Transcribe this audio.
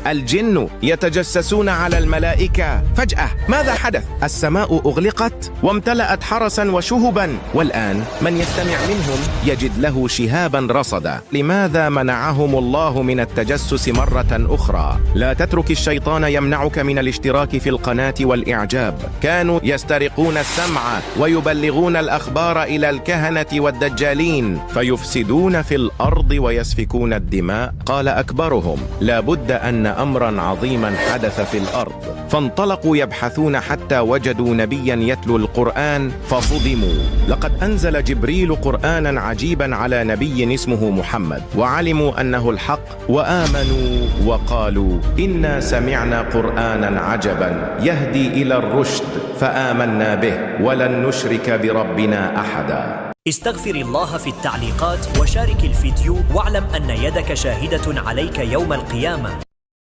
الجن يتجسسون على الملائكة. فجأة ماذا حدث؟ السماء أغلقت وامتلأت حرسا وشهبا، والآن من يستمع منهم يجد له شهابا رصدا. لماذا منعهم الله من التجسس مرة أخرى؟ لا تترك الشيطان يمنعك من الاشتراك في القناة والإعجاب. كانوا يسترقون السمع ويبلغون الأخبار إلى الكهنة والدجالين فيفسدون في الأرض ويسفكون الدماء. قال أكبرهم: لا بد أن أمرا عظيما حدث في الأرض. فانطلقوا يبحثون حتى وجدوا نبيا يتلو القرآن فصدموا. لقد أنزل جبريل قرآنا عجيبا على نبي اسمه محمد، وعلموا أنه الحق وآمنوا وقالوا: إنا سمعنا قرآنا عجبا يهدي إلى الرشد فآمنا به ولن نشرك بربنا أحدا. استغفر الله في التعليقات وشارك الفيديو، واعلم أن يدك شاهدة عليك يوم القيامة.